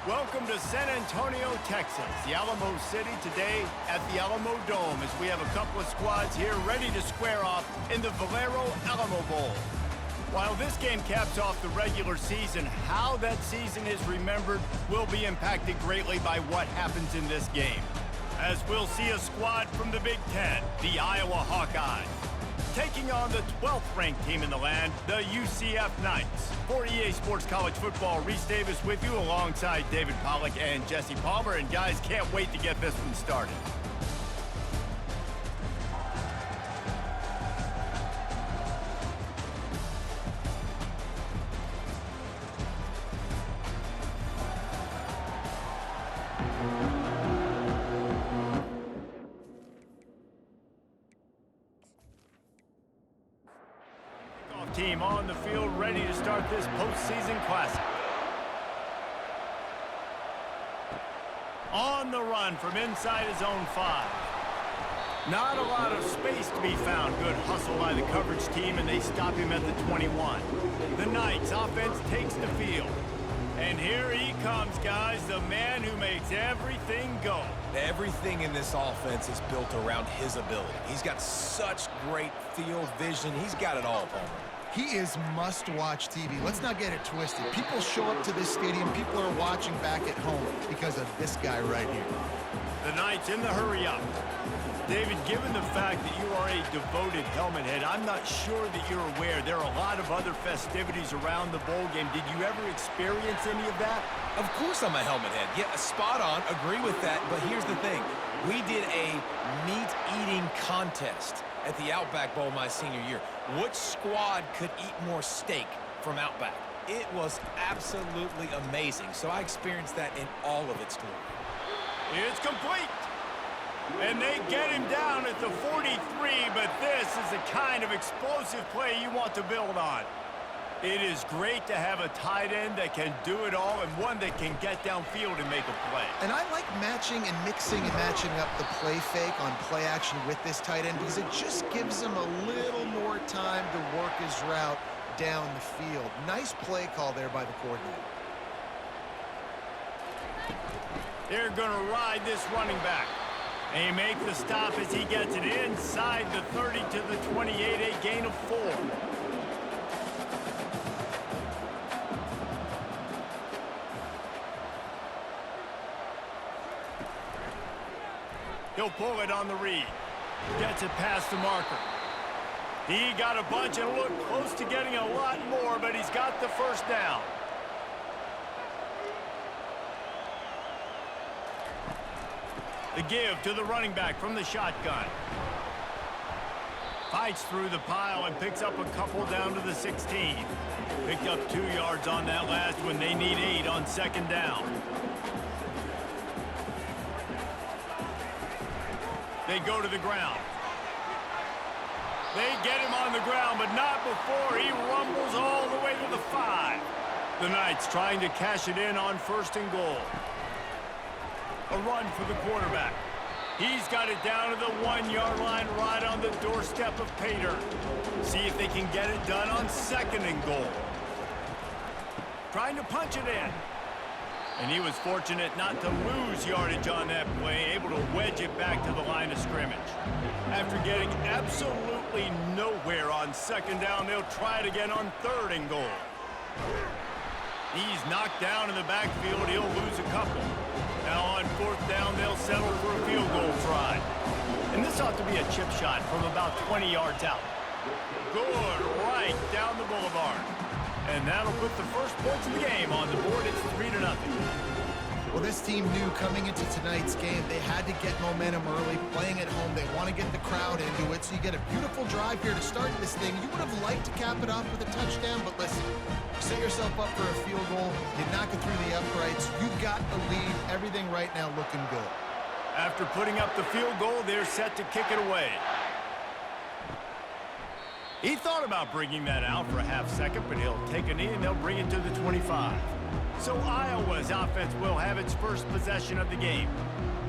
Welcome to San Antonio, Texas, the Alamo City today at the Alamo Dome as we have a couple of squads here ready to square off in the Valero Alamo Bowl. While this game caps off the regular season, how that season is remembered will be impacted greatly by what happens in this game. As we'll see a squad from the Big Ten, the Iowa Hawkeyes, taking on the 12th ranked team in the land, the UCF Knights. For EA Sports College Football, Reese Davis with you alongside David Pollack and Jesse Palmer. And guys, can't wait to get this one started. Team on the field ready to start this postseason classic. On the run from inside his own 5. Not a lot of space to be found. Good hustle by the coverage team, and they stop him at the 21. The Knights offense takes the field. And here he comes, guys, the man who makes everything go. Everything in this offense is built around his ability. He's got such great field vision. He's got it all, Palmer. He is must-watch TV. Let's not get it twisted. People show up to this stadium. People are watching back at home because of this guy right here. The Knights in the hurry-up. David, given the fact that you are a devoted helmet head, I'm not sure that you're aware there are a lot of other festivities around the bowl game. Did you ever experience any of that? Of course I'm a helmet head. Yeah, spot on. Agree with that. But here's the thing. We did a meat-eating contest at the Outback Bowl my senior year. Which squad could eat more steak from Outback? It was absolutely amazing. So I experienced that in all of its glory. It's complete. And they get him down at the 43, but this is the kind of explosive play you want to build on. It is great to have a tight end that can do it all and one that can get downfield and make a play. And I like matching and mixing and matching up the play fake on play action with this tight end because it just gives him a little more time to work his route down the field. Nice play call there by the coordinator. They're going to ride this running back. They make the stop as he gets it inside the 30 to the 28, a gain of 4. He'll pull it on the read. Gets it past the marker. He got a bunch and looked close to getting a lot more, but he's got the first down. The give to the running back from the shotgun. Fights through the pile and picks up a couple down to the 16. Picked up 2 yards on that last one. They need 8 on second down. They go to the ground. They get him on the ground, but not before he rumbles all the way to the 5. The Knights trying to cash it in on 1st and goal. A run for the quarterback. He's got it down to the 1-yard line right on the doorstep of Pater. See if they can get it done on 2nd and goal. Trying to punch it in. And he was fortunate not to lose yardage on that play, able to wedge it back to the line of scrimmage. After getting absolutely nowhere on 2nd down, they'll try it again on 3rd and goal. He's knocked down in the backfield. He'll lose a couple. Now on 4th down, they'll settle for a field goal try. And this ought to be a chip shot from about 20 yards out. Good, right down the boulevard. And that'll put the first points of the game on the board. It's 3-0. Well, this team knew coming into tonight's game they had to get momentum early, playing at home. They want to get the crowd into it, so you get a beautiful drive here to start this thing. You would have liked to cap it off with a touchdown, but listen, set yourself up for a field goal. You knock it through the uprights. You've got the lead. Everything right now looking good. After putting up the field goal, they're set to kick it away. He thought about bringing that out for a half second, but he'll take a knee and they'll bring it to the 25. So Iowa's offense will have its first possession of the game.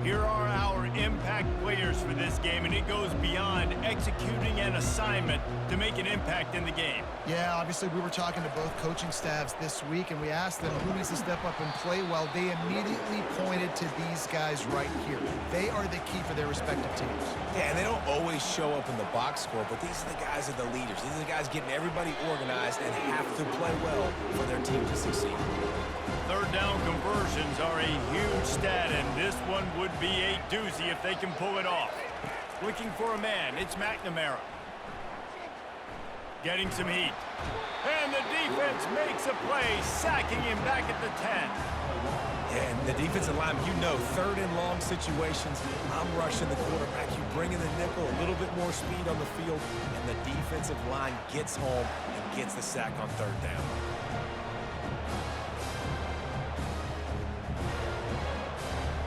Here are our impact players for this game, and it goes beyond executing an assignment to make an impact in the game. Yeah, obviously we were talking to both coaching staffs this week, and we asked them who needs to step up and play well. They immediately pointed to these guys right here. They are the key for their respective teams. Yeah, and they don't always show up in the box score, but these are the guys that are the leaders. These are the guys getting everybody organized and have to play well for their team to succeed. Third down conversions are a huge stat, and this one would be a doozy if they can pull it off. Looking for a man, it's McNamara. Getting some heat. And the defense makes a play, sacking him back at the 10. And the defensive line, you know, third and long situations, I'm rushing the quarterback. You bring in the nickel, a little bit more speed on the field, and the defensive line gets home and gets the sack on third down.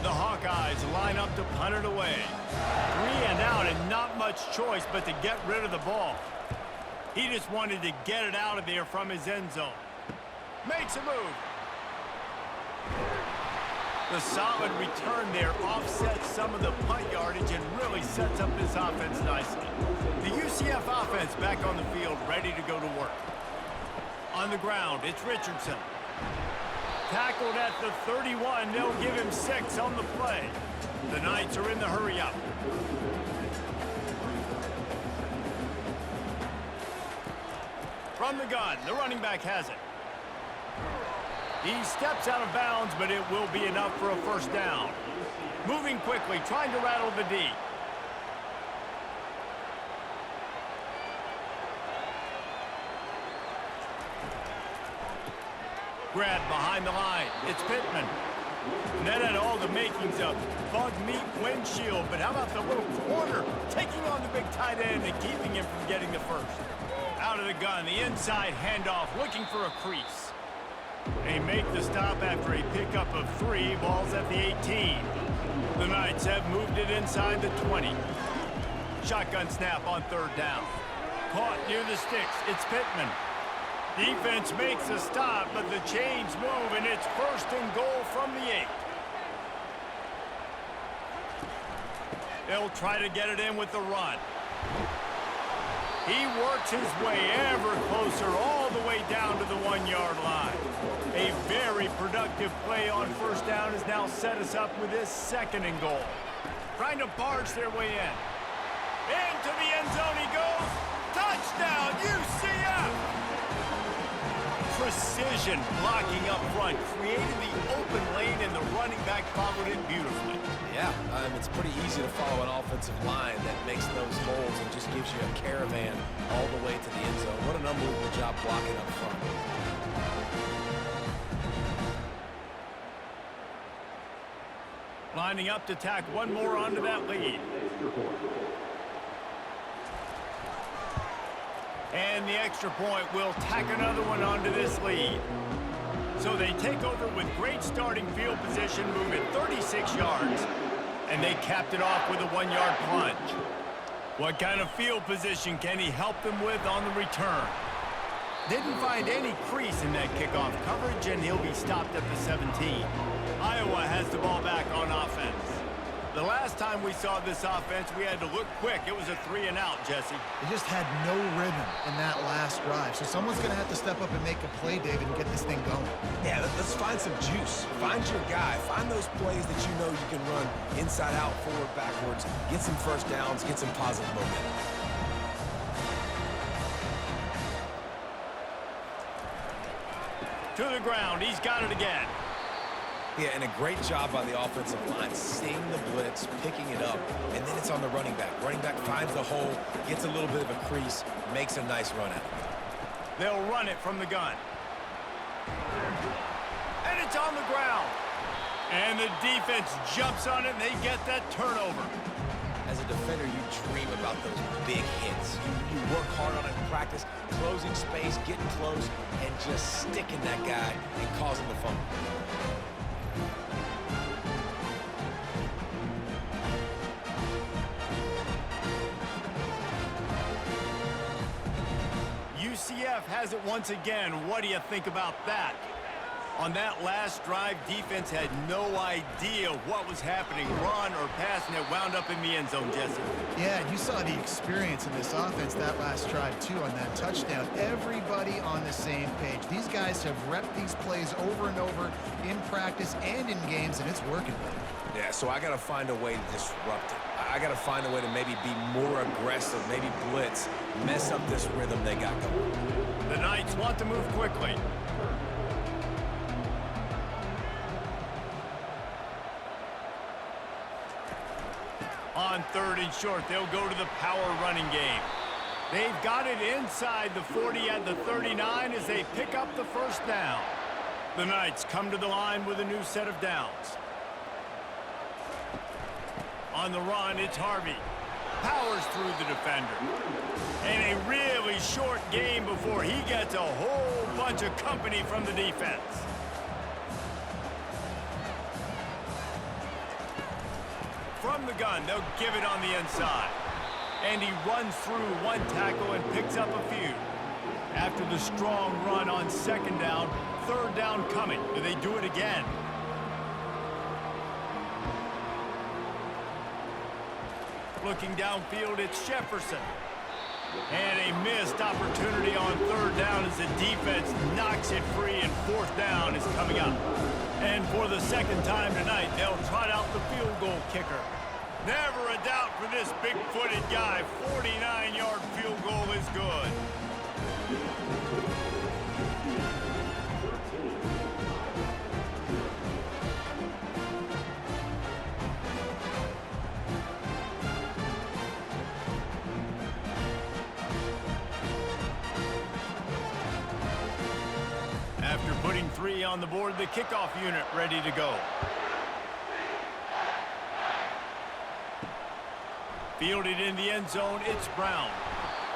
The Hawkeyes line up to punt it away. 3 and out and not much choice but to get rid of the ball. He just wanted to get it out of there from his end zone. Makes a move. The solid return there offsets some of the punt yardage and really sets up this offense nicely. The UCF offense back on the field, ready to go to work. On the ground, it's Richardson. Tackled at the 31. They'll give him 6 on the play. The Knights are in the hurry-up. From the gun, the running back has it. He steps out of bounds, but it will be enough for a first down. Moving quickly, trying to rattle the D. Grab behind the line. It's Pittman. That had all the makings of bug meat windshield, but how about the little corner taking on the big tight end and keeping him from getting the first? Out of the gun, the inside handoff, looking for a crease. They make the stop after a pickup of 3, balls at the 18. The Knights have moved it inside the 20. Shotgun snap on third down. Caught near the sticks, it's Pittman. Defense makes a stop, but the chains move, and it's first and goal from the 8. They'll try to get it in with the run. He works his way ever closer all the way down to the 1-yard line. A very productive play on first down has now set us up with this second and goal. Trying to barge their way in. Into the end zone he goes. Touchdown, UCF! Precision blocking up front, created the open lane, and the running back followed it beautifully. Yeah, it's pretty easy to follow an offensive line that makes those holes and just gives you a caravan all the way to the end zone. What an unbelievable job blocking up front. Lining up to tack one more onto that lead. And the extra point will tack another one onto this lead. So they take over with great starting field position, moving 36 yards. And they capped it off with a 1-yard plunge. What kind of field position can he help them with on the return? Didn't find any crease in that kickoff coverage, and he'll be stopped at the 17. Iowa has the ball back on offense. The last time we saw this offense, we had to look quick. It was a 3 and out, Jesse. They just had no rhythm in that last drive. So someone's going to have to step up and make a play, David, and get this thing going. Yeah, let's find some juice. Find your guy. Find those plays that you know you can run inside out, forward, backwards. Get some first downs. Get some positive momentum. To the ground. He's got it again. Yeah, and a great job by the offensive line, seeing the blitz, picking it up, and then it's on the running back. Running back finds the hole, gets a little bit of a crease, makes a nice run out of it. They'll run it from the gun. And it's on the ground. And the defense jumps on it, and they get that turnover. As a defender, you dream about those big hits. You work hard on it in practice, closing space, getting close, and just sticking that guy and causing the fumble. UCF has it once again. What do you think about that? On that last drive, defense had no idea what was happening. Run or pass, and it wound up in the end zone, Jesse. Yeah, you saw the experience in this offense that last drive, too, on that touchdown. Everybody on the same page. These guys have repped these plays over and over in practice and in games, and it's working. Yeah, so I got to find a way to disrupt it. I got to find a way to maybe be more aggressive, maybe blitz, mess up this rhythm they got going. The Knights want to move quickly. On 3rd and short, they'll go to the power running game. They've got it inside the 40 at the 39 as they pick up the first down. The Knights come to the line with a new set of downs. On the run, it's Harvey. Powers through the defender. And a really short game before he gets a whole bunch of company from the defense. From the gun, they'll give it on the inside. And he runs through one tackle and picks up a few. After the strong run on 2nd down, 3rd down coming. Do they do it again? Looking downfield, it's Jefferson. And a missed opportunity on 3rd down as the defense knocks it free, and 4th down is coming up. And for the 2nd time tonight, they'll trot out the field goal kicker. Never a doubt for this big-footed guy. 49-yard field goal is good. After putting 3 on the board, the kickoff unit ready to go. Fielded in the end zone, it's Brown.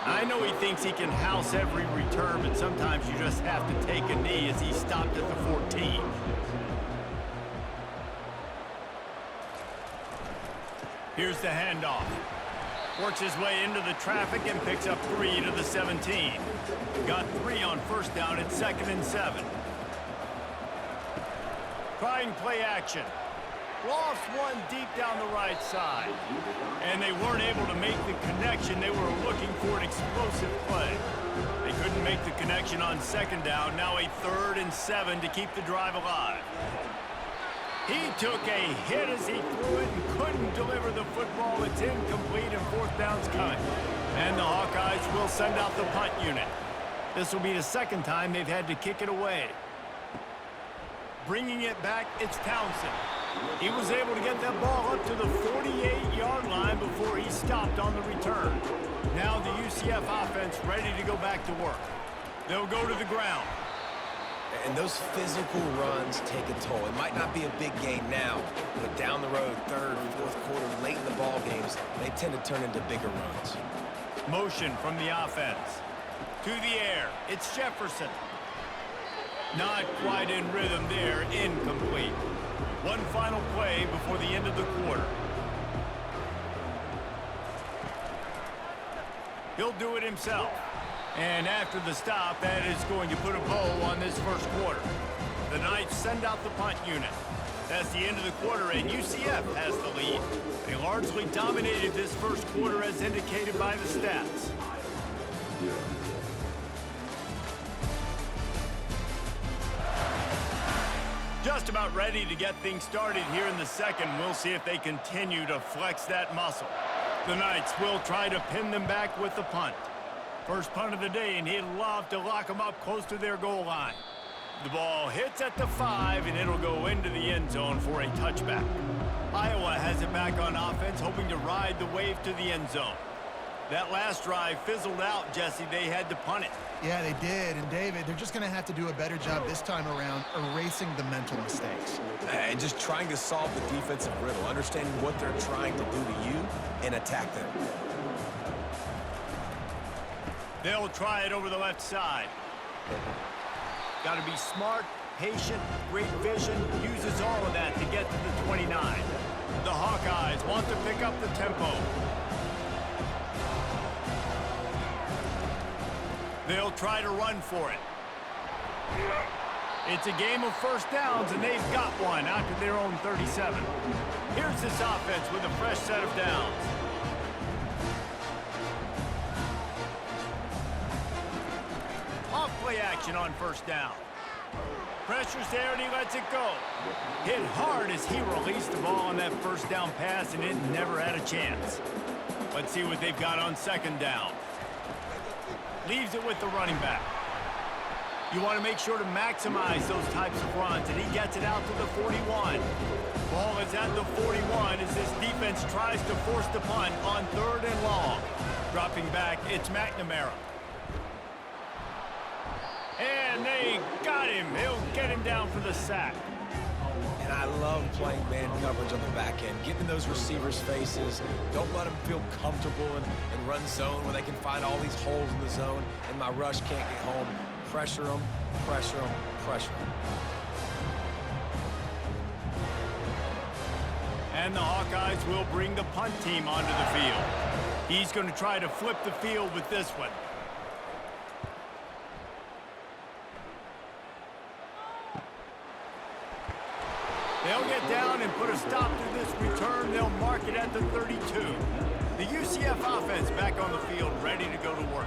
I know he thinks he can house every return, but sometimes you just have to take a knee as he stopped at the 14. Here's the handoff. Works his way into the traffic and picks up 3 to the 17. Got 3 on 1st down at 2nd and 7. Trying play action. Lost one deep down the right side. And they weren't able to make the connection. They were looking for an explosive play. They couldn't make the connection on 2nd down. Now a 3rd and 7 to keep the drive alive. He took a hit as he threw it and couldn't deliver the football. It's incomplete, and 4th down's coming. And the Hawkeyes will send out the punt unit. This will be the 2nd time they've had to kick it away. Bringing it back, it's Townsend. He was able to get that ball up to the 48-yard line before he stopped on the return. Now the UCF offense ready to go back to work. They'll go to the ground. And those physical runs take a toll. It might not be a big game now, but down the road, 3rd, 4th quarter, late in the ball games, they tend to turn into bigger runs. Motion from the offense. To the air, it's Jefferson. Not quite in rhythm there, incomplete. One final play before the end of the quarter. He'll do it himself. And after the stop, that is going to put a bow on this 1st quarter. The Knights send out the punt unit. That's the end of the quarter, and UCF has the lead. They largely dominated this 1st quarter as indicated by the stats. Just about ready to get things started here in the 2nd. We'll see if they continue to flex that muscle. The Knights will try to pin them back with the punt. First punt of the day, and he'd love to lock them up close to their goal line. The ball hits at the 5, and it'll go into the end zone for a touchback. Iowa has it back on offense, hoping to ride the wave to the end zone. That last drive fizzled out, Jesse. They had to punt it. Yeah, they did. And, David, they're just going to have to do a better job this time around erasing the mental mistakes. And just trying to solve the defensive riddle, understanding what they're trying to do to you and attack them. They'll try it over the left side. Got to be smart, patient, great vision, uses all of that to get to the 29. The Hawkeyes want to pick up the tempo. They'll try to run for it. It's a game of first downs, and they've got one out to their own 37. Here's this offense with a fresh set of downs. Off play action on first down. Pressure's there, and he lets it go. Hit hard as he released the ball on that first down pass, and it never had a chance. Let's see what they've got on second down. Leaves it with the running back. You want to make sure to maximize those types of runs, and he gets it out to the 41. Ball is at the 41 as this defense tries to force the punt on 3rd and long. Dropping back, it's McNamara. And they got him. He'll get him down for the sack. And I love playing man coverage on the back end, getting in those receivers' faces. Don't let them feel comfortable and run zone where they can find all these holes in the zone, and my rush can't get home. Pressure them, pressure them, pressure them. And the Hawkeyes will bring the punt team onto the field. He's going to try to flip the field with this one. They'll get down and put a stop to this return. They'll mark it at the 32. The UCF offense back on the field, ready to go to work.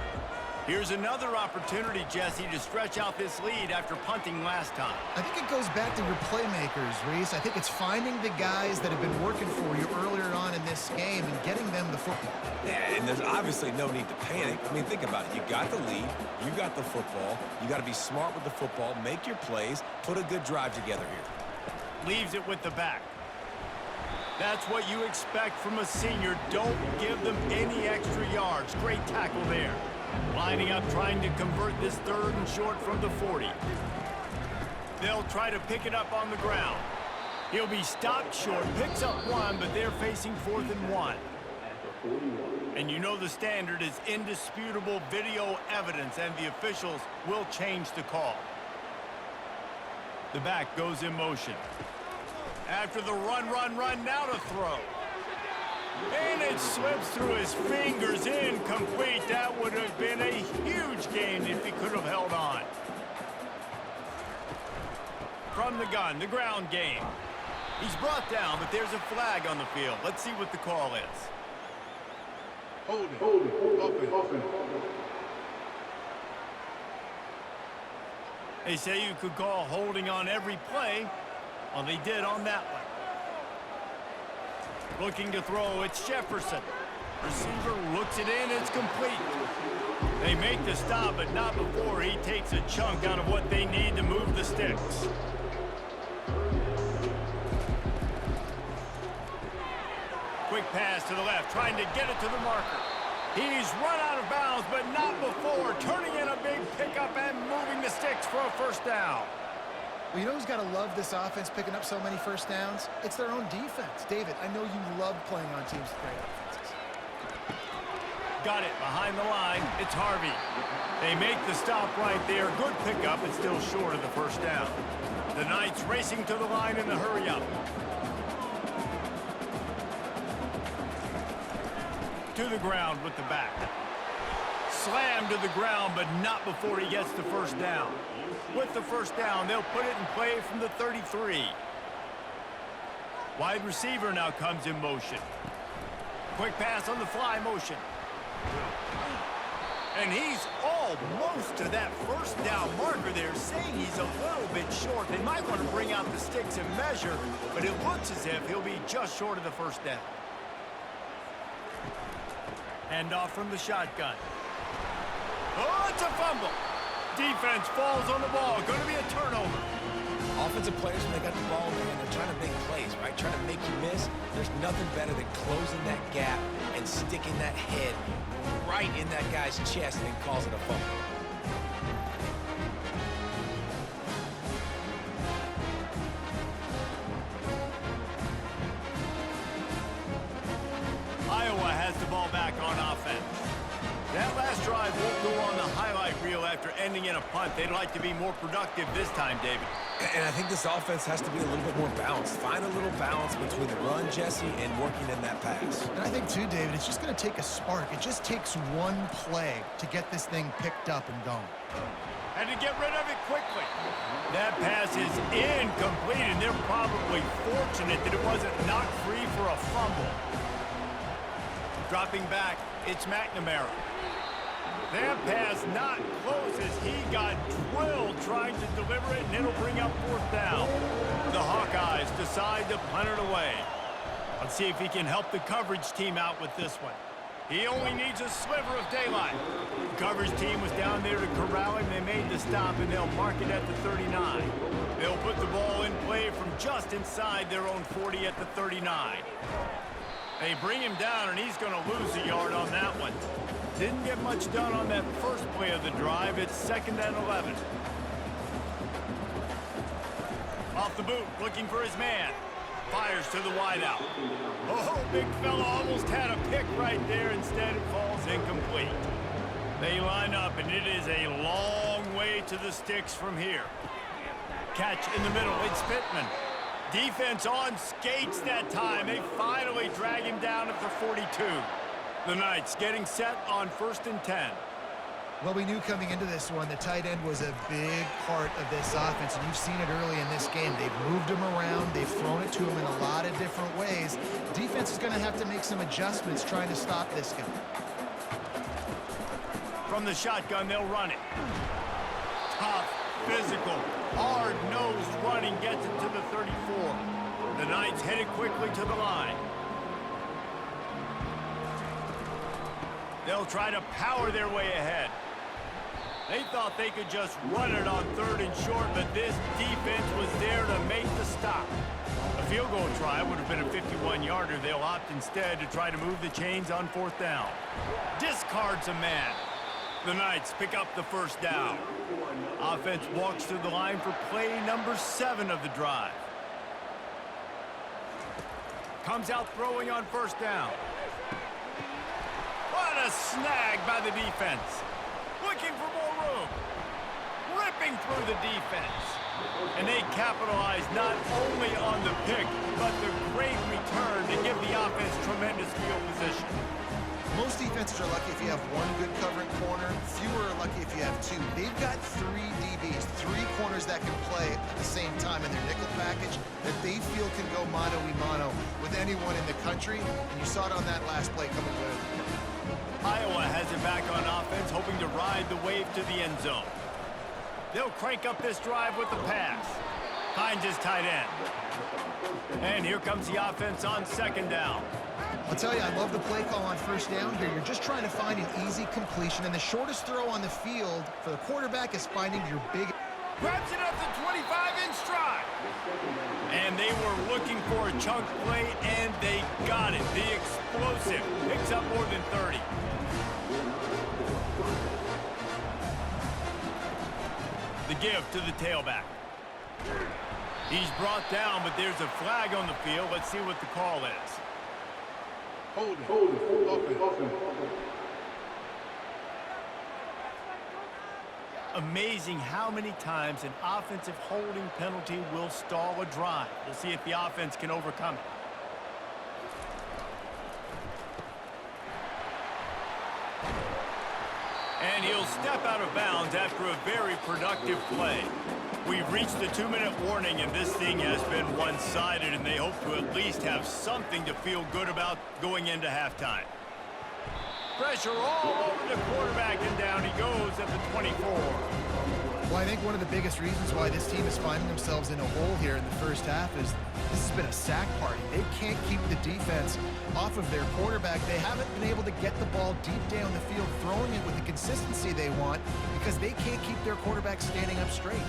Here's another opportunity, Jesse, to stretch out this lead after punting last time. I think it goes back to your playmakers, Reese. I think it's finding the guys that have been working for you earlier on in this game and getting them the football. Yeah, and there's obviously no need to panic. I mean, think about it. You got the lead. You got the football. You got to be smart with the football. Make your plays. Put a good drive together here. Leaves it with the back. That's what you expect from a senior. Don't give them any extra yards. Great tackle there. Lining up, trying to convert this 3rd and short from the 40. They'll try to pick it up on the ground. He'll be stopped short, picks up 1, but they're facing 4th and 1. And you know the standard is indisputable video evidence, and the officials will change the call. The back goes in motion. After the run, now to throw. And it slips through his fingers, incomplete. That would have been a huge gain if he could have held on. From the gun, the ground game. He's brought down, but there's a flag on the field. Let's see what the call is. Open. They say you could call holding on every play. Well, they did on that one. Looking to throw, it's Jefferson. Receiver looks it in, it's complete. They make the stop, but not before he takes a chunk out of what they need to move the sticks. Quick pass to the left, trying to get it to the marker. He's run out of bounds, but not before. Turning in a big pickup and moving the sticks for a first down. Well, you know who's got to love this offense picking up so many first downs? It's their own defense. David, I know you love playing on teams with great offenses. Got it behind the line. It's Harvey. They make the stop right there. Good pickup, but still short of the first down. The Knights racing to the line in the hurry-up. To the ground with the back. Slammed to the ground, but not before he gets the first down. With the first down, they'll put it in play from the 33. Wide receiver now comes in motion. Quick pass on the fly motion. And he's almost to that first down marker there, saying he's a little bit short. They might want to bring out the sticks and measure, but it looks as if he'll be just short of the first down. Hand off from the shotgun. Oh, it's a fumble. Defense falls on the ball. Going to be a turnover. Offensive players, when they got the ball, man, they're trying to make plays, right? Trying to make you miss. There's nothing better than closing that gap and sticking that head right in that guy's chest and causing a fumble. Iowa has the ball back on offense. That last drive won't go on the highlight reel after ending in a punt. They'd like to be more productive this time, David. And I think this offense has to be a little bit more balanced. Find a little balance between the run, Jesse, and working in that pass. And I think, too, David, it's just going to take a spark. It just takes one play to get this thing picked up and going. And to get rid of it quickly. That pass is incomplete, and they're probably fortunate that it wasn't knocked free for a fumble. Dropping back, it's McNamara. That pass not close as he got drilled trying to deliver it, and it'll bring up 4th down. The Hawkeyes decide to punt it away. Let's see if he can help the coverage team out with this one. He only needs a sliver of daylight. The coverage team was down there to corral him. They made the stop, and they'll mark it at the 39. They'll put the ball in play from just inside their own 40 at the 39. They bring him down, and he's going to lose a yard on that one. Didn't get much done on that first play of the drive. It's 2nd and 11. Off the boot, looking for his man. Fires to the wideout. Oh, big fella almost had a pick right there. Instead, it falls incomplete. They line up, and it is a long way to the sticks from here. Catch in the middle. It's Pittman. Defense on skates that time. They finally drag him down at the 42. The Knights getting set on 1st and 10. Well, we knew coming into this one the tight end was a big part of this offense, and you've seen it early in this game. They've moved him around. They've thrown it to him in a lot of different ways. Defense is going to have to make some adjustments trying to stop this guy. From the shotgun, they'll run it. Tough, physical, hard-nosed running gets it to the 34. The Knights headed quickly to the line. They'll try to power their way ahead. They thought they could just run it on 3rd and short, but this defense was there to make the stop. A field goal try would have been a 51-yarder. They'll opt instead to try to move the chains on 4th down. Discards a man. The Knights pick up the 1st down. Offense walks to the line for play number 7 of the drive. Comes out throwing on 1st down. What a snag by the defense. Looking for more room. Ripping through the defense. And they capitalize not only on the pick, but the great return to give the offense tremendous field position. Most defenses are lucky if you have one good covering corner. Fewer are lucky if you have 2. They've got 3 DBs, 3 corners that can play at the same time in their nickel package that they feel can go mano-a-mano with anyone in the country. And you saw it on that last play coming with. Iowa has it back on offense, hoping to ride the wave to the end zone. They'll crank up this drive with the pass. Finds his tight end. And here comes the offense on 2nd down. I'll tell you, I love the play call on 1st down here. You're just trying to find an easy completion, and the shortest throw on the field for the quarterback is finding your big... Grabs it up to 25 in stride. And they were looking for a chunk play, and they got it. The explosive picks up more than 30. The give to the tailback. He's brought down, but there's a flag on the field. Let's see what the call is. Hold it. Open. Amazing how many times an offensive holding penalty will stall a drive. We'll see if the offense can overcome it. And he'll step out of bounds after a very productive play. We've reached the 2-minute warning, and this thing has been one-sided, and they hope to at least have something to feel good about going into halftime. Pressure all over the quarterback, and down he goes at the 24. Well, I think one of the biggest reasons why this team is finding themselves in a hole here in the first half is this has been a sack party. They can't keep the defense off of their quarterback. They haven't been able to get the ball deep down the field, throwing it with the consistency they want because they can't keep their quarterback standing up straight.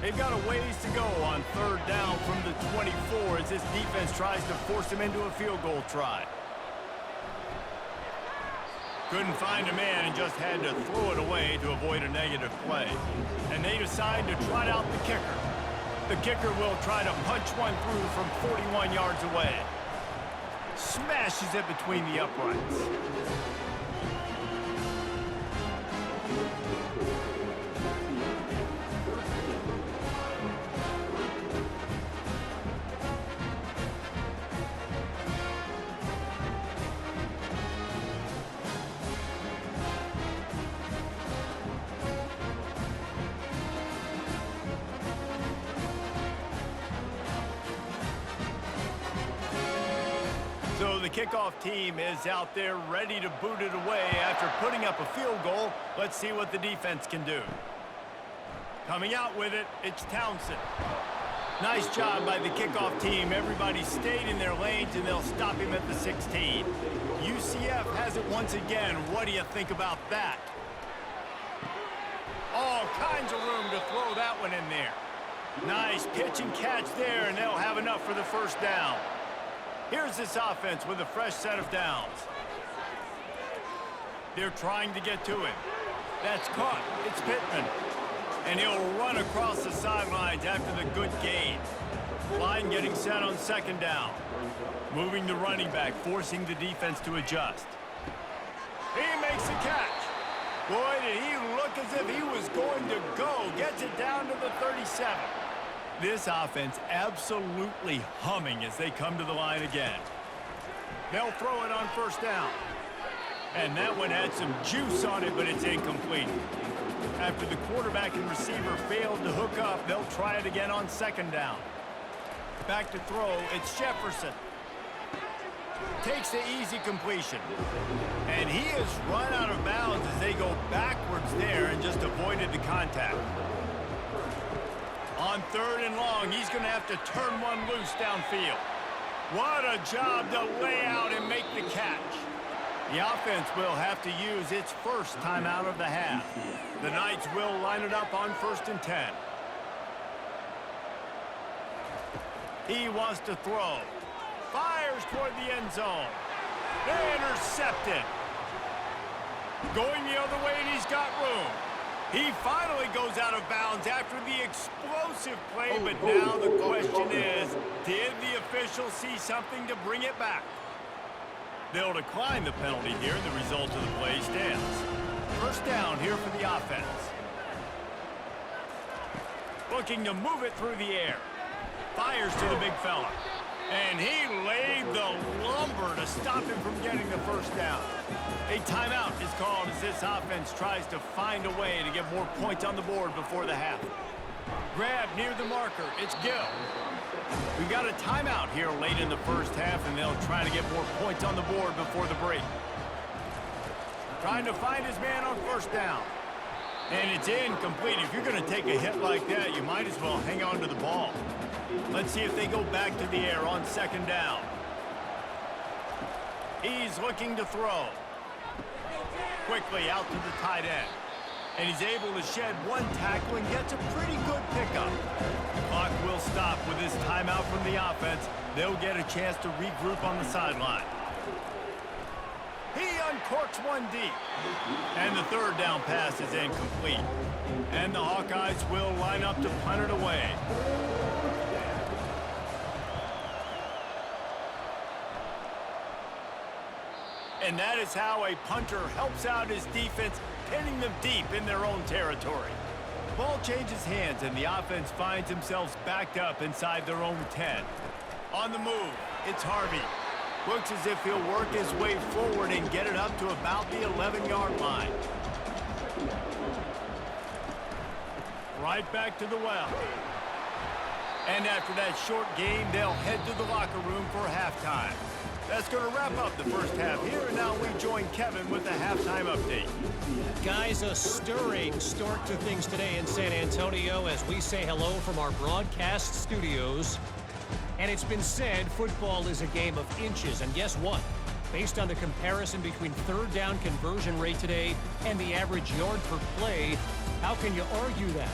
They've got a ways to go on 3rd down from the 24 as this defense tries to force them into a field goal try. Couldn't find a man and just had to throw it away to avoid a negative play. And they decide to trot out the kicker. The kicker will try to punch one through from 41 yards away. Smashes it between the uprights. the kickoff team is out there ready to boot it away after putting up a field goal. Let's see what the defense can do. Coming out with it, it's Townsend. Nice job by the kickoff team. Everybody stayed in their lanes, and they'll stop him at the 16. UCF has it once again. What do you think about that? All kinds of room to throw that one in there. Nice pitch and catch there, and they'll have enough for the first down. Here's this offense with a fresh set of downs. They're trying to get to him. That's caught. It's Pittman. And he'll run across the sidelines after the good gain. Line getting set on second down. Moving the running back, forcing the defense to adjust. He makes the catch. Boy, did he look as if he was going to go. Gets it down to the 37. This offense absolutely humming as they come to the line again. They'll throw it on first down. And that one had some juice on it, but it's incomplete. After the quarterback and receiver failed to hook up, they'll try it again on second down. Back to throw, it's Jefferson. Takes the easy completion. And he has run out of bounds as they go backwards there and just avoided the contact. On third and long, he's going to have to turn one loose downfield. What a job to lay out and make the catch. The offense will have to use its first timeout of the half. The Knights will line it up on 1st and 10. He wants to throw. Fires toward the end zone. Intercepted. Going the other way, and he's got room. He finally goes out of bounds after the explosive play, but now the question is, did the official see something to bring it back? They'll decline the penalty here, and the result of the play stands. First down here for the offense. Looking to move it through the air. Fires to the big fella. And he laid the lumber to stop him from getting the first down. A timeout is called as this offense tries to find a way to get more points on the board before the half. Grab near the marker. It's Gill. We've got a timeout here late in the first half, and they'll try to get more points on the board before the break. Trying to find his man on first down. And it's incomplete. If you're going to take a hit like that, you might as well hang on to the ball. Let's see if they go back to the air on second down. He's looking to throw. Quickly out to the tight end. And he's able to shed one tackle and gets a pretty good pickup. The clock will stop with this timeout from the offense. They'll get a chance to regroup on the sideline. He uncorks one deep. And the third down pass is incomplete. And the Hawkeyes will line up to punt it away. And that is how a punter helps out his defense, pinning them deep in their own territory. Ball changes hands, and the offense finds themselves backed up inside their own 10. On the move, it's Harvey. Looks as if he'll work his way forward and get it up to about the 11-yard line. Right back to the well. And after that short game, they'll head to the locker room for halftime. That's going to wrap up the first half here, and now we join Kevin with the halftime update. Guys, a stirring start to things today in San Antonio as we say hello from our broadcast studios. And it's been said football is a game of inches, and guess what? Based on the comparison between third down conversion rate today and the average yard per play, how can you argue that?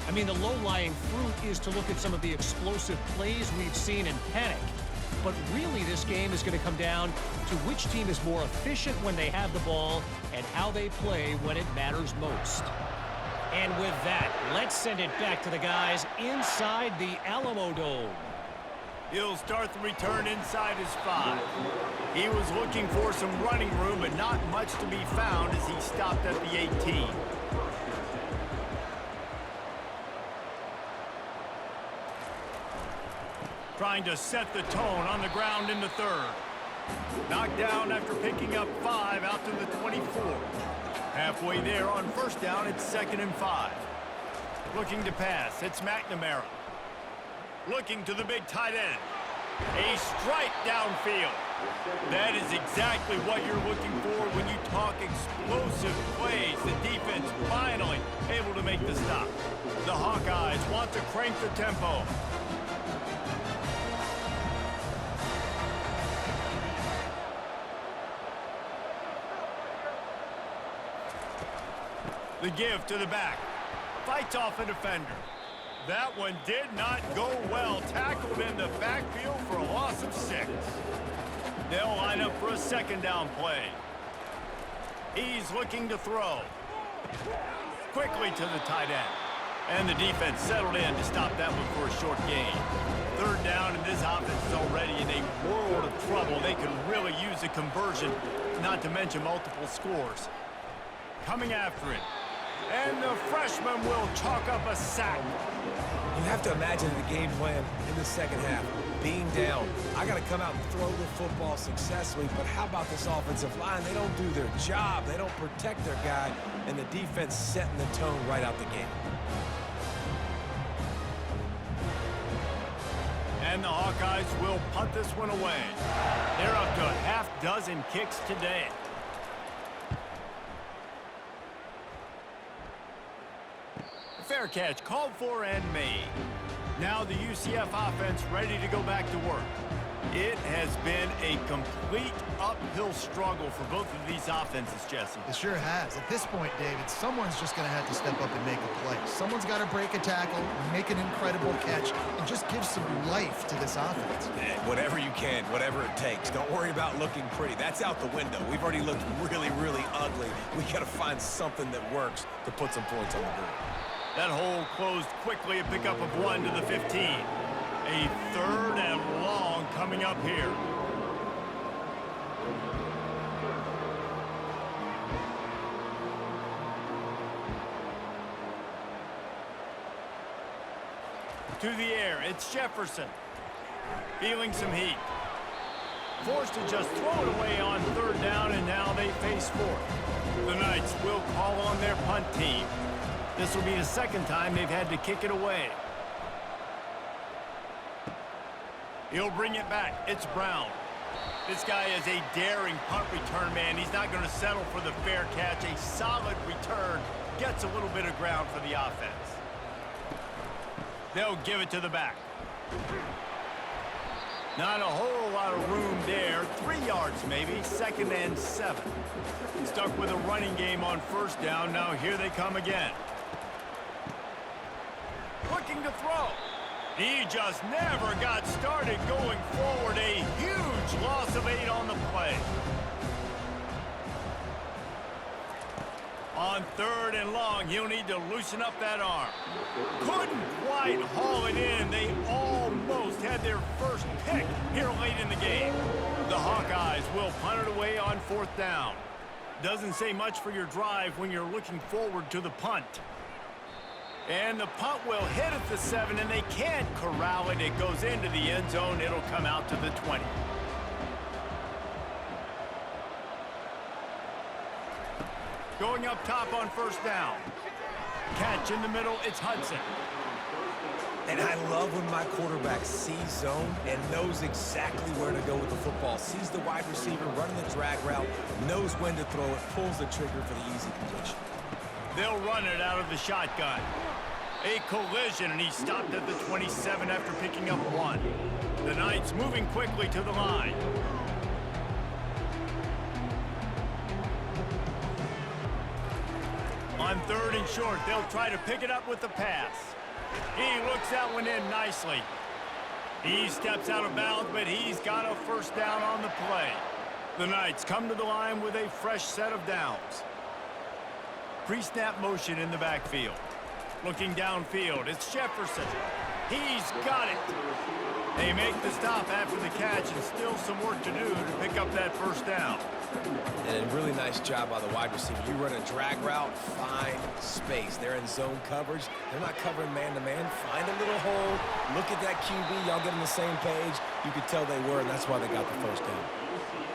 I mean, the low-lying fruit is to look at some of the explosive plays we've seen and panic. But really, this game is going to come down to which team is more efficient when they have the ball and how they play when it matters most. And with that, let's send it back to the guys inside the Alamo Dome. He'll start the return inside his 5. He was looking for some running room, but not much to be found as he stopped at the 18. Trying to set the tone on the ground in the third. Knocked down after picking up 5 out to the 24. Halfway there on first down, it's 2nd and 5. Looking to pass, it's McNamara. Looking to the big tight end. A strike downfield. That is exactly what you're looking for when you talk explosive plays. The defense finally able to make the stop. The Hawkeyes want to crank the tempo. The give to the back. Fights off a defender. That one did not go well. Tackled in the backfield for a loss of 6. They'll line up for a second down play. He's looking to throw. Quickly to the tight end. And the defense settled in to stop that one for a short gain. Third down, and this offense is already in a world of trouble. They could really use a conversion, not to mention multiple scores. Coming after it. And the freshman will chalk up a sack. You have to imagine the game plan in the second half. Being down, I got to come out and throw the football successfully, but how about this offensive line? They don't do their job. They don't protect their guy, and the defense setting the tone right out the game. And the Hawkeyes will punt this one away. They're up to a half dozen kicks today. Fair catch called for and made. Now the UCF offense ready to go back to work. It has been a complete uphill struggle for both of these offenses, Jesse. It sure has. At this point, David, someone's just going to have to step up and make a play. Someone's got to break a tackle, make an incredible catch, and just give some life to this offense. Whatever you can, whatever it takes. Don't worry about looking pretty. That's out the window. We've already looked really, really ugly. We got to find something that works to put some points on the board. That hole closed quickly, a pickup of 1 to the 15. A third and long coming up here. To the air, it's Jefferson. Feeling some heat. Forced to just throw it away on third down, and now they face fourth. The Knights will call on their punt team. This will be the second time they've had to kick it away. He'll bring it back. It's Brown. This guy is a daring punt return man. He's not going to settle for the fair catch. A solid return gets a little bit of ground for the offense. They'll give it to the back. Not a whole lot of room there. 3 yards maybe. 2nd and 7. Stuck with a running game on first down. Now here they come again. Looking to throw. He just never got started going forward. A huge loss of 8 on the play. On third and long, he'll need to loosen up that arm. Couldn't quite haul it in. They almost had their first pick here late in the game. The Hawkeyes will punt it away on 4th down. Doesn't say much for your drive when you're looking forward to the punt. And the punt will hit at the 7, and they can't corral it. It goes into the end zone. It'll come out to the 20. Going up top on first down. Catch in the middle, it's Hudson. And I love when my quarterback sees zone and knows exactly where to go with the football. Sees the wide receiver running the drag route, knows when to throw it, pulls the trigger for the easy completion. They'll run it out of the shotgun. A collision, and he stopped at the 27 after picking up 1. The Knights moving quickly to the line. On 3rd and short, they'll try to pick it up with the pass. He looks that one in nicely. He steps out of bounds, but he's got a first down on the play. The Knights come to the line with a fresh set of downs. Pre-snap motion in the backfield. Looking downfield, it's Jefferson. He's got it. They make the stop after the catch, and still some work to do to pick up that first down. And a really nice job by the wide receiver. You run a drag route, find space. They're in zone coverage. They're not covering man-to-man. Find a little hole. Look at that QB. Y'all get on the same page. You could tell they were, and that's why they got the first down.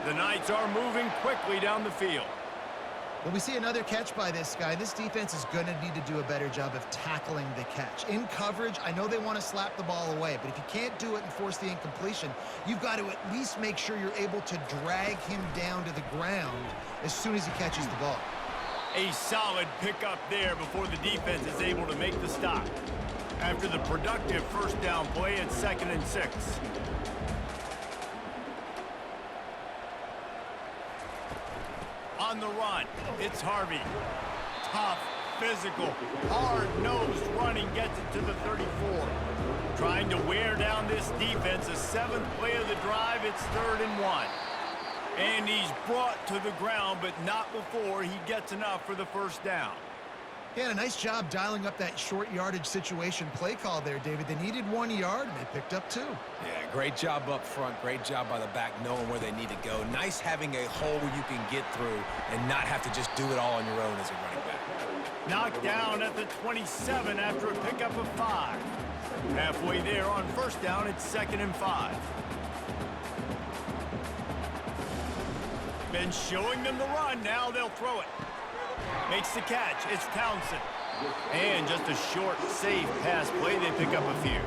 The Knights are moving quickly down the field. Well, we see another catch by this guy. This defense is going to need to do a better job of tackling the catch. In coverage, I know they want to slap the ball away, but if you can't do it and force the incompletion, you've got to at least make sure you're able to drag him down to the ground as soon as he catches the ball. A solid pickup there before the defense is able to make the stop. After the productive first down play, it's 2nd and 6. On the run, it's Harvey. Tough, physical, hard-nosed running gets it to the 34. Trying to wear down this defense, a 7th play of the drive, it's 3rd and 1. And he's brought to the ground, but not before he gets enough for the first down. Yeah, a nice job dialing up that short yardage situation play call there, David. They needed 1 yard, and they picked up 2. Yeah, great job up front. Great job by the back knowing where they need to go. Nice having a hole where you can get through and not have to just do it all on your own as a running back. Knocked down at the 27 after a pickup of 5. Halfway there on first down, it's 2nd and 5. Been showing them the run. Now they'll throw it. Makes the catch. It's Townsend. And just a short, safe pass play. They pick up a few.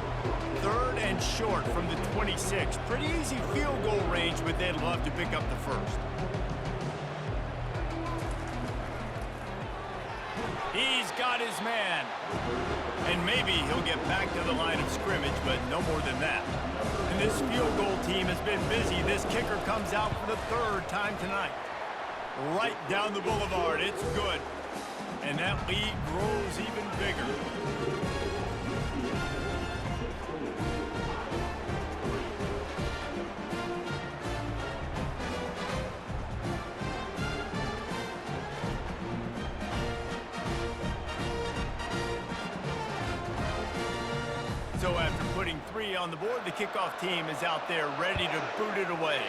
3rd and short from the 26. Pretty easy field goal range, but they'd love to pick up the first. He's got his man. And maybe he'll get back to the line of scrimmage, but no more than that. And this field goal team has been busy. This kicker comes out for the 3rd time tonight. Right down the boulevard. It's good. And that lead grows even bigger. So after putting 3 on the board, the kickoff team is out there ready to boot it away.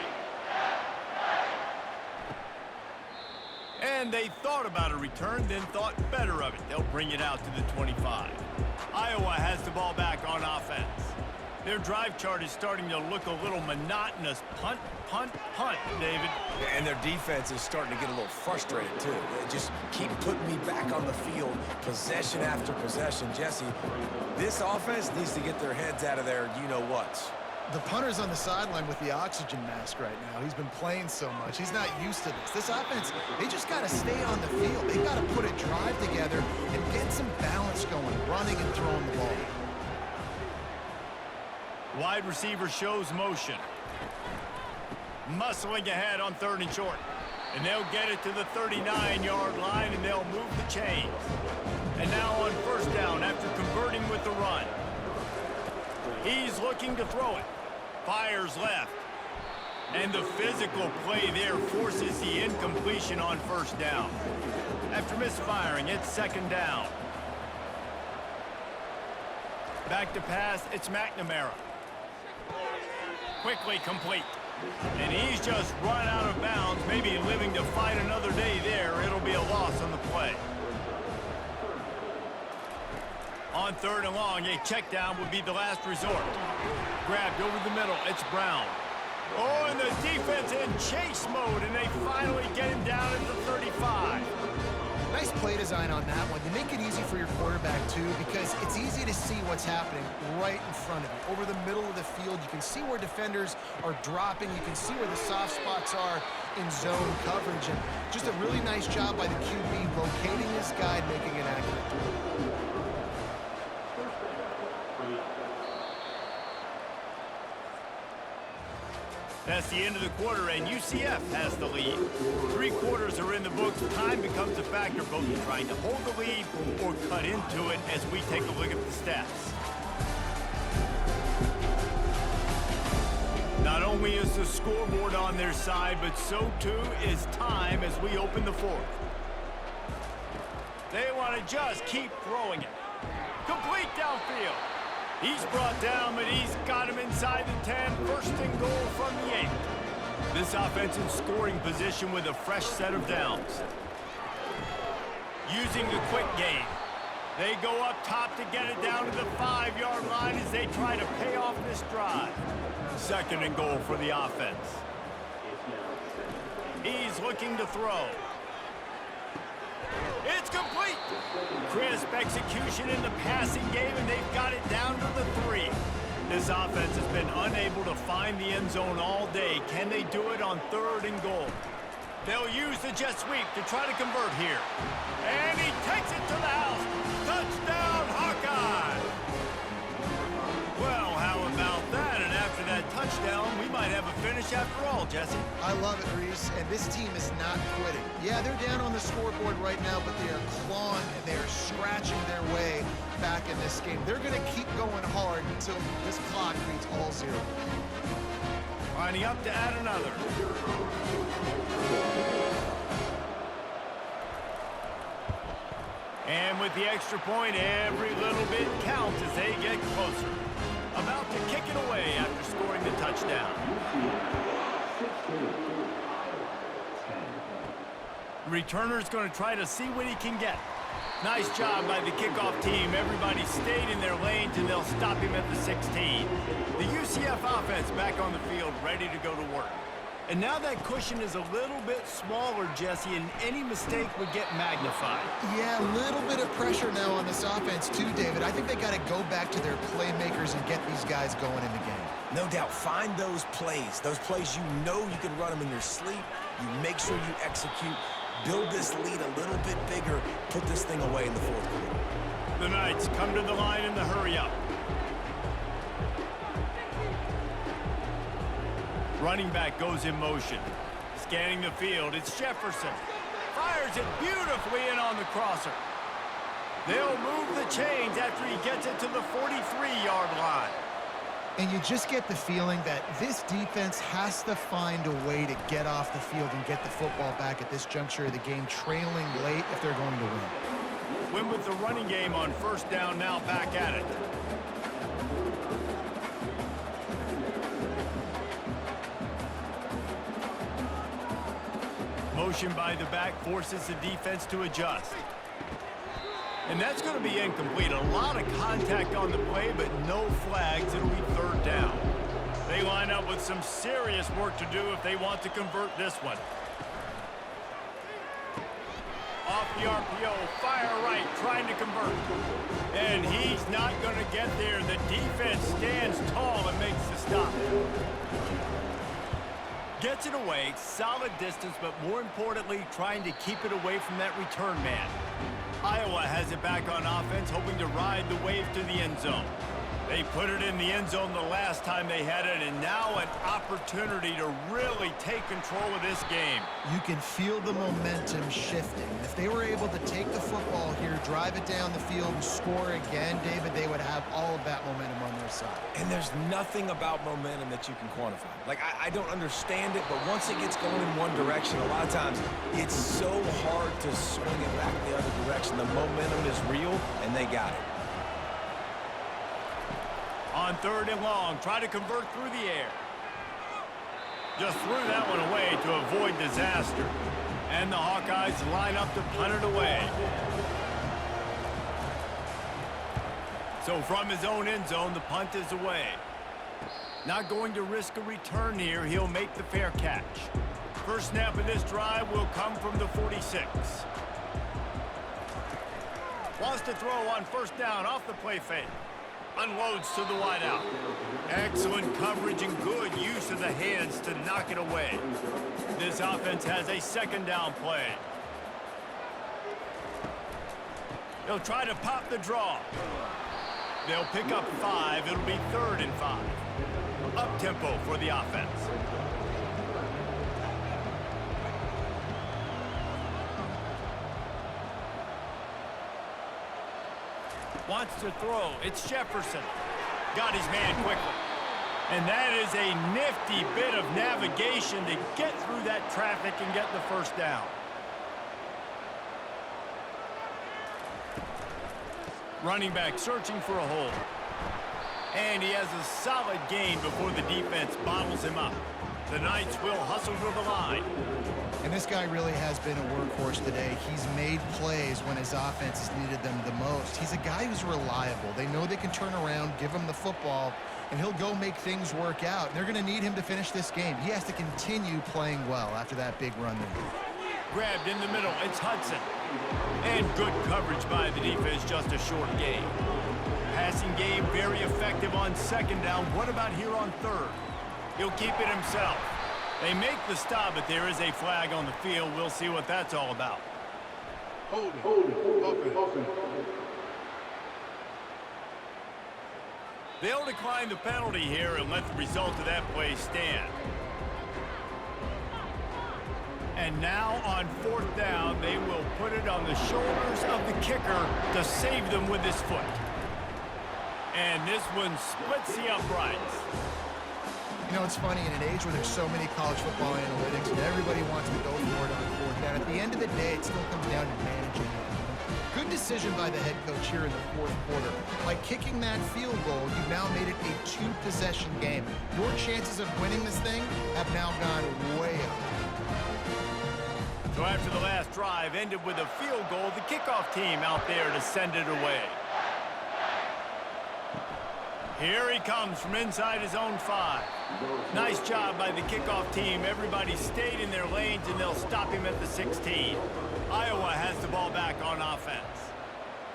And they thought about a return, then thought better of it. They'll bring it out to the 25. Iowa has the ball back on offense. Their drive chart is starting to look a little monotonous. Punt, punt, punt, David. And their defense is starting to get a little frustrated, too. They just keep putting me back on the field, possession after possession. Jesse, this offense needs to get their heads out of their you-know-whats. The punter's on the sideline with the oxygen mask right now. He's been playing so much. He's not used to this. This offense, they just got to stay on the field. They've got to put a drive together and get some balance going, running and throwing the ball. Wide receiver shows motion. Muscling ahead on 3rd and short. And they'll get it to the 39-yard line, and they'll move the chains. And now on first down after converting with the run. He's looking to throw it. Fires left. And the physical play there forces the incompletion on first down. After misfiring, it's 2nd down. Back to pass, it's McNamara. Quickly complete. And he's just run out of bounds, maybe living to fight another day there. It'll be a loss on the play. On 3rd and long, a check down would be the last resort. Grabbed over the middle, it's Brown. Oh, and the defense in chase mode, and they finally get him down at the 35. Nice play design on that one. You make it easy for your quarterback, too, because it's easy to see what's happening right in front of you. Over the middle of the field, you can see where defenders are dropping. You can see where the soft spots are in zone coverage. And just a really nice job by the QB locating this guy and making it accurate throw. That's the end of the quarter, and UCF has the lead. 3 quarters are in the books. Time becomes a factor, both in trying to hold the lead or cut into it as we take a look at the stats. Not only is the scoreboard on their side, but so too is time as we open the 4th. They want to just keep throwing it. Complete downfield. He's brought down, but he's got him inside the 10. 1st and goal from the 8. This offensive scoring position with a fresh set of downs. Using the quick game. They go up top to get it down to the 5-yard line as they try to pay off this drive. 2nd and goal for the offense. He's looking to throw. crisp execution in the passing game, and they've got it down to the 3. This offense has been unable to find the end zone all day. Can they do it on 3rd and goal? They'll use the jet sweep to try to convert here. And he takes it to the house. Touchdown, Hawkeye! Well, how about that? And after that touchdown, we might have a finish after all, Jesse. I love it, Reese, and this team is not quitting. Yeah, they're down on the scoreboard right now, but they are clawing and they are scratching their way back in this game. They're going to keep going hard until this clock reads all 0. Lining up to add another. And with the extra point, every little bit counts as they get closer. About to kick it away after scoring the touchdown. Returner's going to try to see what he can get. Nice job by the kickoff team. Everybody stayed in their lanes, and they'll stop him at the 16. The UCF offense back on the field, ready to go to work. And now that cushion is a little bit smaller, Jesse, and any mistake would get magnified. Yeah, a little bit of pressure now on this offense too, David. I think they got to go back to their playmakers and get these guys going in the game. No doubt. Find those plays you know you can run them in your sleep. You make sure you execute. Build this lead a little bit bigger. Put this thing away in the 4th quarter. The Knights come to the line in the hurry-up. Running back goes in motion. Scanning the field, it's Jefferson. Fires it beautifully in on the crosser. They'll move the chains after he gets it to the 43-yard line. And you just get the feeling that this defense has to find a way to get off the field and get the football back at this juncture of the game, trailing late if they're going to win. Win with the running game on 1st down, now back at it. Motion by the back forces the defense to adjust. And that's going to be incomplete. A lot of contact on the play, but no flags. It'll be 3rd down. They line up with some serious work to do if they want to convert this one. Off the RPO, fire right, trying to convert. And he's not going to get there. The defense stands tall and makes the stop. Gets it away, solid distance, but more importantly, trying to keep it away from that return man. Iowa has it back on offense, hoping to ride the wave to the end zone. They put it in the end zone the last time they had it, and now an opportunity to really take control of this game. You can feel the momentum shifting. If they were able to take the football here, drive it down the field, and score again, David, they would have all of that momentum on their side. And there's nothing about momentum that you can quantify. Like, I don't understand it, but once it gets going in one direction, a lot of times it's so hard to swing it back the other direction. The momentum is real, and they got it. On 3rd and long, try to convert through the air. Just threw that one away to avoid disaster. And the Hawkeyes line up to punt it away. So from his own end zone, the punt is away. Not going to risk a return here. He'll make the fair catch. First snap of this drive will come from the 46. Wants to throw on 1st down off the play fake. Unloads to the wideout. Excellent coverage and good use of the hands to knock it away. This offense has a 2nd down play. They'll try to pop the draw. They'll pick up 5. It'll be 3rd and 5. Up-tempo for the offense. Wants to throw. It's Jefferson. Got his man quickly. And that is a nifty bit of navigation to get through that traffic and get the 1st down. Running back searching for a hole. And he has a solid gain before the defense bottles him up. The Knights will hustle to the line. And this guy really has been a workhorse today. He's made plays when his offense has needed them the most. He's a guy who's reliable. They know they can turn around, give him the football, and he'll go make things work out. They're going to need him to finish this game. He has to continue playing well after that big run there. Grabbed in the middle. It's Hudson. And good coverage by the defense, just a short gain. Passing game very effective on second down. What about here on third? He'll keep it himself. They make the stop, but there is a flag on the field. We'll see what that's all about. Hold it. Offense. They'll decline the penalty here and let the result of that play stand. And now on fourth down, they will put it on the shoulders of the kicker to save them with his foot. And this one splits the uprights. You know, it's funny, in an age where there's so many college football analytics and everybody wants to go for it on fourth down, at the end of the day, it still comes down to managing it. Good decision by the head coach here in the fourth quarter. By kicking that field goal, you've now made it a two-possession game. Your chances of winning this thing have now gone way up. So after the last drive ended with a field goal, the kickoff team out there to send it away. Here he comes from inside his own 5. Nice job by the kickoff team. Everybody stayed in their lanes, and they'll stop him at the 16. Iowa has the ball back on offense.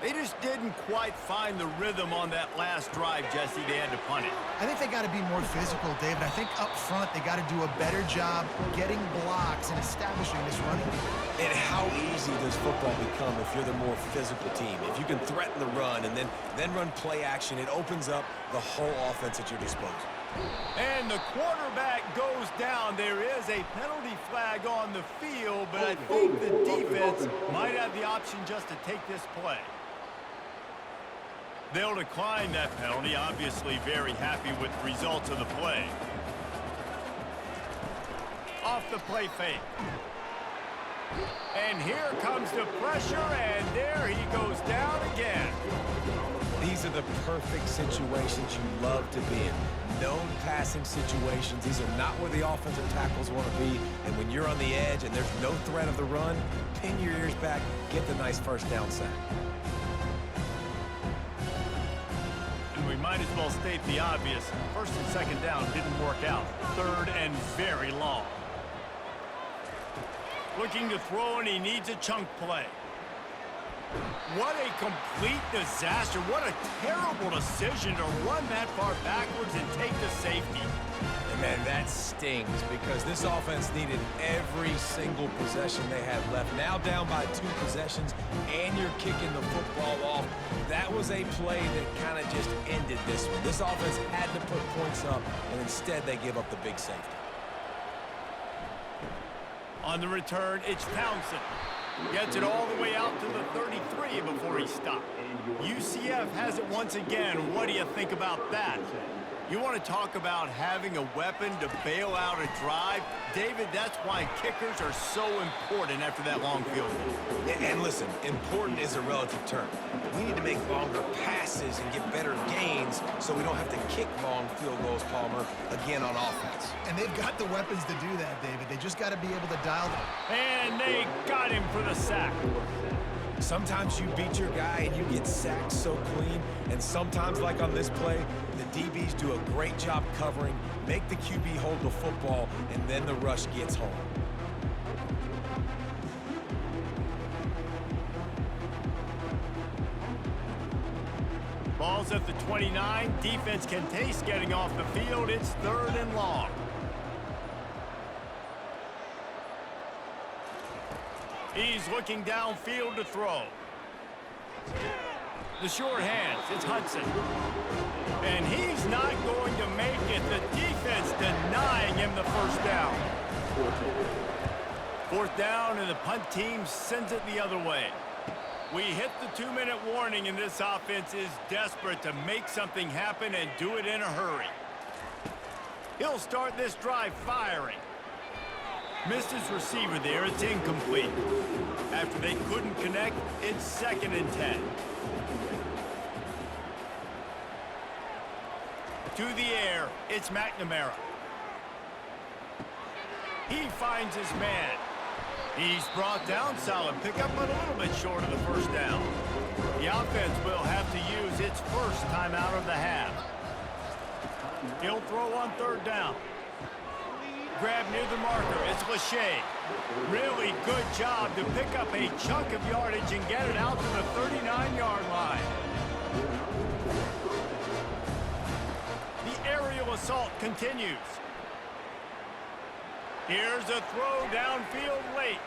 They just didn't quite find the rhythm on that last drive, Jesse. They had to punt it. I think they got to be more physical, David. I think up front they got to do a better job getting blocks and establishing this running game. And how easy does football become if you're the more physical team? If you can threaten the run and then run play action, it opens up the whole offense at your disposal. And the quarterback goes down. There is a penalty flag on the field, but I think the defense might have the option just to take this play. They'll decline that penalty, obviously very happy with the results of the play. Off the play fake. And here comes the pressure, and there he goes down again. These are the perfect situations you love to be in. Known passing situations. These are not where the offensive tackles want to be. And when you're on the edge and there's no threat of the run, pin your ears back, get the nice first down sack. And we might as well state the obvious. First and second down didn't work out. Third and very long. Looking to throw, and he needs a chunk play. What a complete disaster. What a terrible decision to run that far backwards and take the safety. And man, that stings because this offense needed every single possession they had left. Now down by 2 possessions, and you're kicking the football off. That was a play that kind of just ended this one. This offense had to put points up, and instead they give up the big safety. On the return, it's Townsend. Gets it all the way out to the 33 before he stopped. UCF has it once again. What do you think about that? You want to talk about having a weapon to bail out a drive? David, that's why kickers are so important after that long field goal. And listen, important is a relative term. We need to make longer passes and get better gains so we don't have to kick long field goals, Palmer, again on offense. And they've got the weapons to do that, David. They just got to be able to dial them. And they got him for the sack. Sometimes you beat your guy and you get sacked so clean, and sometimes, like on this play, the DBs do a great job covering, make the QB hold the football, and then the rush gets home. Ball's at the 29. Defense can taste getting off the field. It's 3rd and long. He's looking downfield to throw. The short hands, it's Hudson. And he's not going to make it. The defense denying him the first down. 4th down, and the punt team sends it the other way. We hit the 2-minute warning, and this offense is desperate to make something happen and do it in a hurry. He'll start this drive firing. Missed his receiver there. It's incomplete. After they couldn't connect, it's 2nd and 10. To the air, it's McNamara. He finds his man. He's brought down, solid pickup, but a little bit short of the first down. The offense will have to use its first timeout of the half. He'll throw on 3rd down. Grab near the marker. It's Lachey. Really good job to pick up a chunk of yardage and get it out to the 39-yard line. The aerial assault continues. Here's a throw downfield late.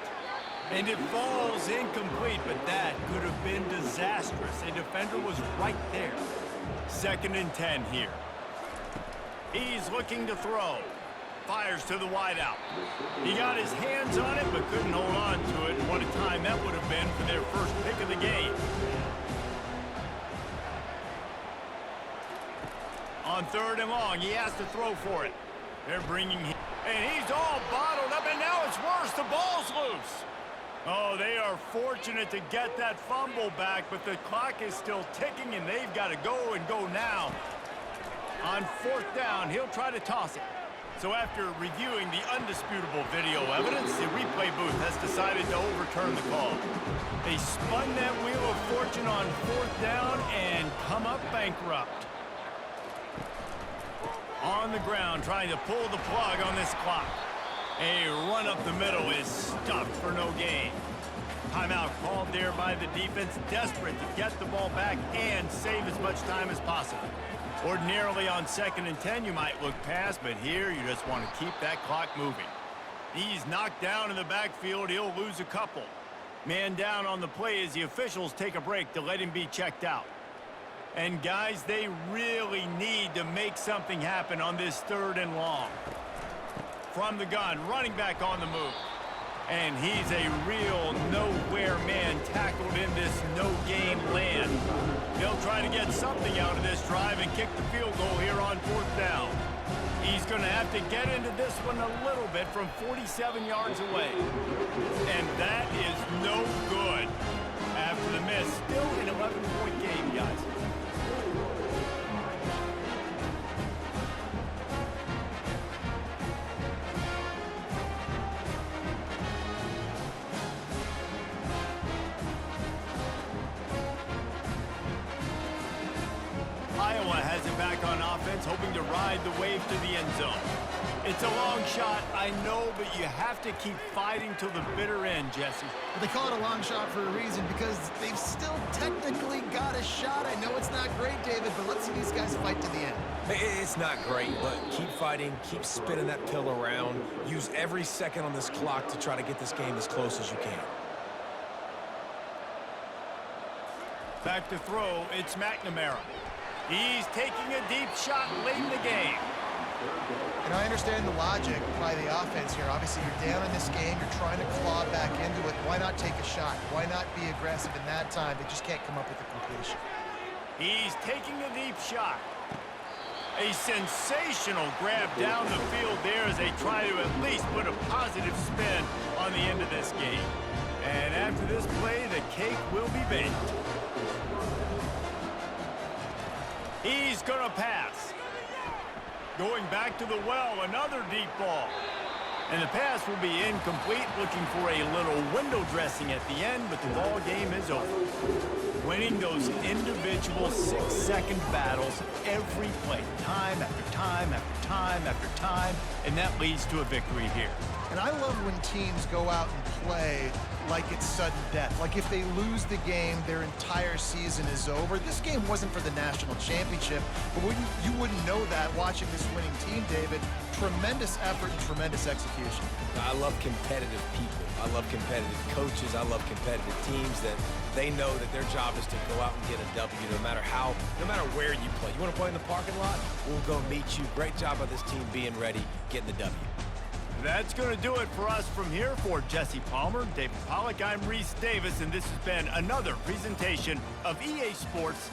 And it falls incomplete, but that could have been disastrous. A defender was right there. 2nd and 10 here. He's looking to throw. Fires to the wideout. He got his hands on it, but couldn't hold on to it. And what a time that would have been for their first pick of the game. On 3rd and long, he has to throw for it. They're bringing him. And he's all bottled up, and now it's worse. The ball's loose. Oh, they are fortunate to get that fumble back, but the clock is still ticking, and they've got to go and go now. On 4th down, he'll try to toss it. So after reviewing the undisputable video evidence, the replay booth has decided to overturn the call. They spun that wheel of fortune on 4th down and come up bankrupt. On the ground, trying to pull the plug on this clock. A run up the middle is stuffed for no gain. Timeout called there by the defense, desperate to get the ball back and save as much time as possible. Ordinarily on 2nd and 10, you might look past, but here you just want to keep that clock moving. He's knocked down in the backfield. He'll lose a couple. Man down on the play as the officials take a break to let him be checked out. And guys, they really need to make something happen on this 3rd and long. From the gun, running back on the move. And he's a real nowhere man tackled in this no-gain land. They'll try to get something out of this drive and kick the field goal here on 4th down. He's going to have to get into this one a little bit from 47 yards away. And that is no good. After the miss, still an 11-point game, guys. Iowa has it back on offense, hoping to ride the wave to the end zone. It's a long shot, I know, but you have to keep fighting till the bitter end, Jesse. Well, they call it a long shot for a reason because they've still technically got a shot. I know it's not great, David, but let's see these guys fight to the end. It's not great, but keep fighting, keep spinning that pill around. Use every second on this clock to try to get this game as close as you can. Back to throw, it's McNamara. He's taking a deep shot late in the game. And I understand the logic by the offense here. Obviously, you're down in this game. You're trying to claw back into it. Why not take a shot? Why not be aggressive in that time? They just can't come up with a completion. He's taking a deep shot. A sensational grab down the field there as they try to at least put a positive spin on the end of this game. And after this play, the cake will be baked. He's going to pass. Going back to the well, another deep ball. And the pass will be incomplete, looking for a little window dressing at the end, but the ball game is over. Winning those individual 6-second battles every play, time after time after time after time, and that leads to a victory here. And I love when teams go out and play like it's sudden death. Like if they lose the game, their entire season is over. This game wasn't for the national championship, but you wouldn't know that watching this winning team, David. Tremendous effort and tremendous execution. I love competitive people. I love competitive coaches. I love competitive teams that they know that their job is to go out and get a W no matter where you play. You want to play in the parking lot? We'll go meet you. Great job by this team being ready, getting the W. That's going to do it for us from here. For Jesse Palmer, David Pollack, I'm Reese Davis, and this has been another presentation of EA Sports